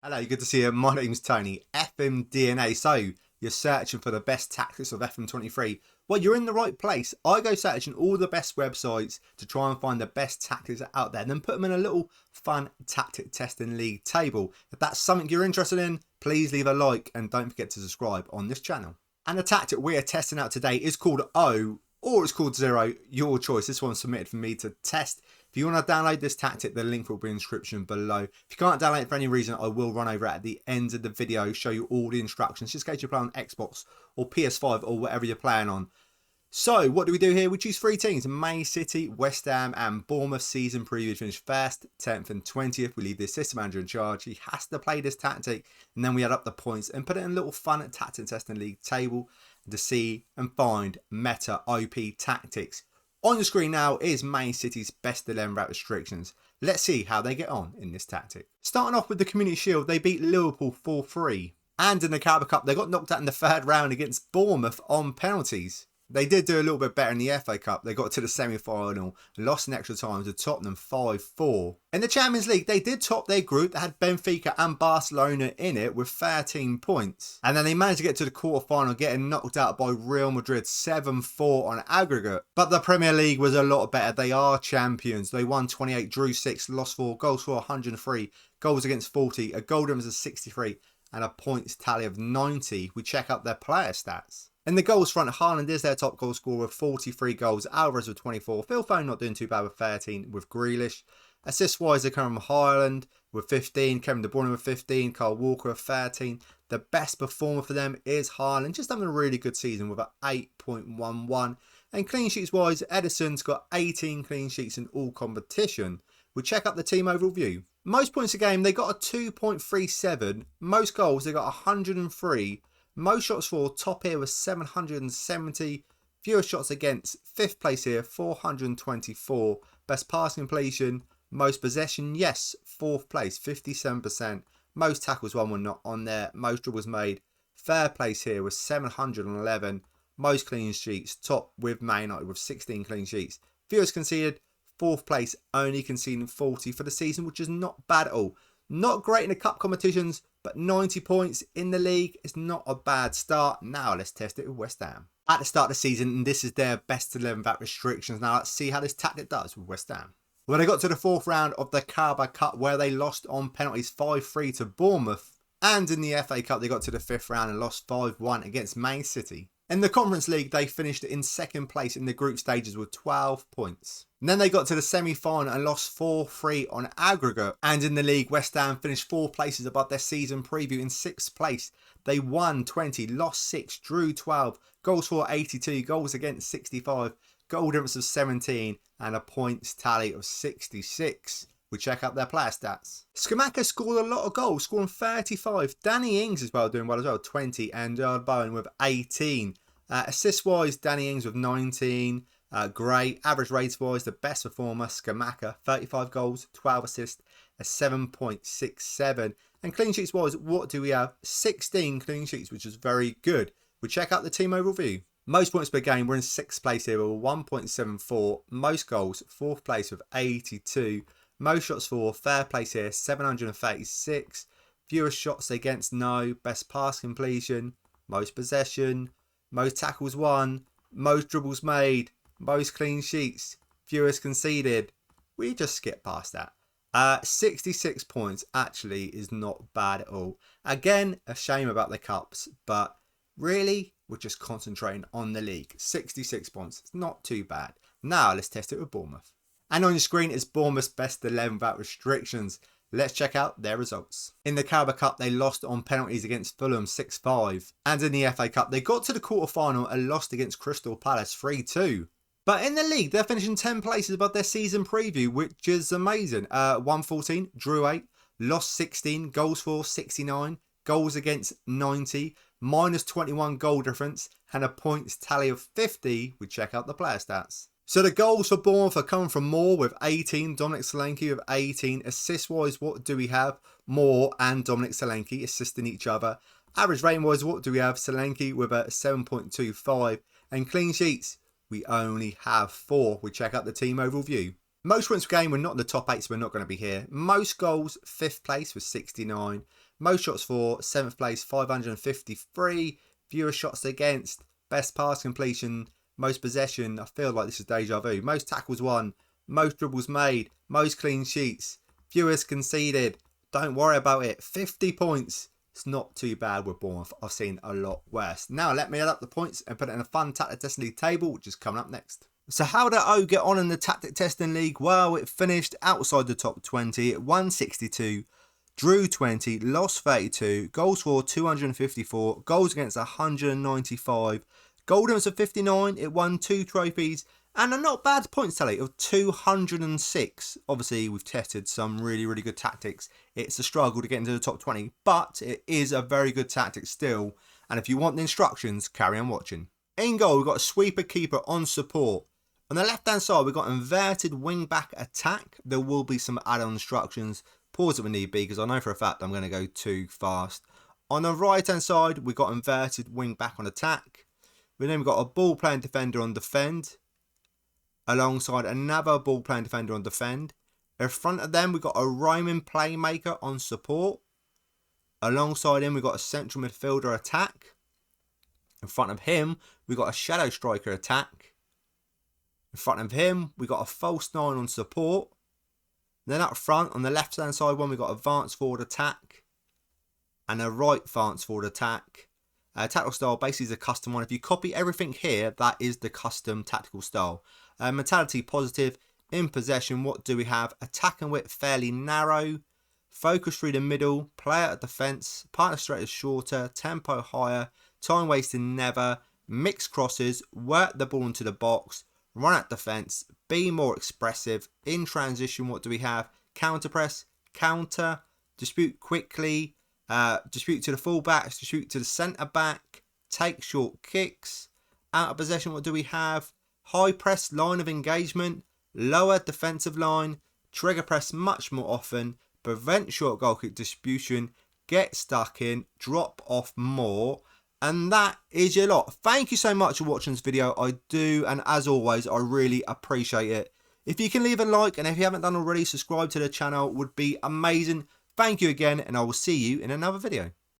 Hello, good to see you. My name's Tony, FMDNA. So, you're searching for the best tactics of FM23. Well, you're in the right place. I go searching all the best websites to try and find the best tactics out there and then put them in a little fun tactic testing league table. If that's something you're interested in, please leave a like and don't forget to subscribe on this channel. And the tactic we are testing out today is called O, or it's called Zero, your choice. This one's submitted for me to test. If you want to download this tactic, the link will be in the description below. If you can't download it for any reason, I will run over it at the end of the video, show you all the instructions, just in case you play on Xbox or PS5 or whatever you're playing on. So, what do we do here? We choose three teams: Man City, West Ham and Bournemouth. Season preview finished 1st, 10th and 20th. We leave the assistant manager in charge. He has to play this tactic, and then we add up the points and put it in a little fun tactic testing league table to see and find meta OP tactics. On the screen now is Man City's best 11 without restrictions. Let's see how they get on in this tactic. Starting off with the Community Shield, they beat Liverpool 4-3. And in the Carabao Cup, they got knocked out in the third round against Bournemouth on penalties. They did do a little bit better in the FA Cup. They got to the semi-final and lost in extra time to Tottenham 5-4. In the Champions League, they did top their group. They had Benfica and Barcelona in it with 13 points. And then they managed to get to the quarter-final, getting knocked out by Real Madrid 7-4 on aggregate. But the Premier League was a lot better. They are champions. They won 28, drew 6, lost 4, goals for 103, goals against 40, a goal difference of 63, and a points tally of 90. We check out their player stats. In the goals front, Haaland is their top goal scorer with 43 goals, Alvarez with 24, Phil Foden not doing too bad with 13, with Grealish. Assist-wise, they come from Haaland with 15, Kevin De Bruyne with 15, Kyle Walker with 13. The best performer for them is Haaland, just having a really good season with an 8.11. And clean sheets-wise, Edison's got 18 clean sheets in all competition. We check out the team overview. Most points a game, they got a 2.37. Most goals, they got 103. Most shots for, top here was 770. Fewest shots against, 5th place here, 424. Best pass completion, most possession, yes, 4th place, 57%. Most tackles won were not on there. Most dribbles made, third place here was 711. Most clean sheets, top with Man United with 16 clean sheets. Fewest conceded, 4th place, only conceding 40 for the season, which is not bad at all. Not great in the cup competitions, but 90 points in the league is not a bad start. Now let's test it with West Ham. At the start of the season, and this is their best 11 without restrictions. Now let's see how this tactic does with West Ham. Well, they got to the 4th round of the Carabao Cup where they lost on penalties 5-3 to Bournemouth. And in the FA Cup, they got to the 5th round and lost 5-1 against Man City. In the Conference League, they finished in 2nd place in the group stages with 12 points. And then they got to the semi-final and lost 4-3 on aggregate. And in the league, West Ham finished 4 places above their season preview in 6th place. They won 20, lost 6, drew 12, goals for 82, goals against 65, goal difference of 17, and a points tally of 66. We check out their player stats. Scamacca scored a lot of goals, scoring 35. Danny Ings as well, doing well as well, 20, and Bowen with 18. Assist-wise, Danny Ings with 19. Great. Average rates-wise, the best performer, Scamacca, 35 goals, 12 assists, a 7.67. And clean sheets-wise, what do we have? 16 clean sheets, which is very good. We check out the team overview. Most points per game, we're in 6th place here with 1.74. Most goals, 4th place with 82. Most shots for, third place here, 736. Fewest shots against, no. Best pass completion, most possession, most tackles won, most dribbles made, most clean sheets, fewest conceded. We just skip past that. 66 points actually is not bad at all. Again, a shame about the cups, but really, we're just concentrating on the league. 66 points, it's not too bad. Now let's test it with Bournemouth. And on your screen is Bournemouth's best 11 without restrictions. Let's check out their results. In the Carabao Cup, they lost on penalties against Fulham 6-5. And in the FA Cup, they got to the quarter-final and lost against Crystal Palace 3-2. But in the league, they're finishing 10 places above their season preview, which is amazing. Won 14, drew 8, lost 16, goals for 69, goals against 90, minus 21 goal difference, and a points tally of 50. We check out the player stats. So the goals for Bournemouth are coming from Moore with 18, Dominic Solanke with 18. Assist-wise, what do we have? Moore and Dominic Solanke assisting each other. Average rating-wise, what do we have? Solanke with a 7.25. And clean sheets, we only have 4. We check out the team overview. Most wins per game, we're not in the top 8, so we're not going to be here. Most goals, 5th place with 69. Most shots for, 7th place, 553. Fewest shots against, best pass completion, most possession. I feel like this is deja vu. Most tackles won, most dribbles made, most clean sheets, fewest conceded. Don't worry about it. 50 points. It's not too bad with Bournemouth. I've seen a lot worse. Now let me add up the points and put it in a fun tactic testing league table, which is coming up next. So how did O get on in the tactic testing league? Well, it finished outside the top 20 at 162, drew 20, lost 32, goals for 254, goals against 195, Goldham's of 59. It won 2 trophies and a not bad points tally of 206. Obviously, we've tested some really good tactics. It's a struggle to get into the top 20, but it is a very good tactic still. And if you want the instructions, carry on watching. In goal, we've got a sweeper keeper on support. On the left-hand side, we've got inverted wing-back attack. There will be some add-on instructions. Pause it when need be, because I know for a fact I'm going to go too fast. On the right-hand side, we've got inverted wing-back on attack. Then we've got a ball-playing defender on defend, alongside another ball-playing defender on defend. In front of them, we've got a roaming playmaker on support. Alongside him, we've got a central midfielder attack. In front of him, we've got a shadow striker attack. In front of him, we got a false 9 on support. Then up front, on the left-hand side one, we got advanced forward attack. And a right advanced forward attack. Tactical style basically is a custom one. If you copy everything here, that is the custom tactical style. Mentality positive. In possession, what do we have? Attack and width fairly narrow. Focus through the middle. Play out of defence. Partner straight is shorter. Tempo higher. Time wasting never. Mixed crosses. Work the ball into the box. Run at defence, be more expressive. In transition, what do we have? Counter press, counter, dispute quickly, dispute to the fullbacks, dispute to the centre back, take short kicks. Out of possession, what do we have? High press, line of engagement, lower defensive line, trigger press much more often, prevent short goal kick distribution, get stuck in, drop off more. And that is your lot. Thank you so much for watching this video. I do, and as always, I really appreciate it. If you can leave a like, and if you haven't done already, subscribe to the channel would be amazing. Thank you again, and I will see you in another video.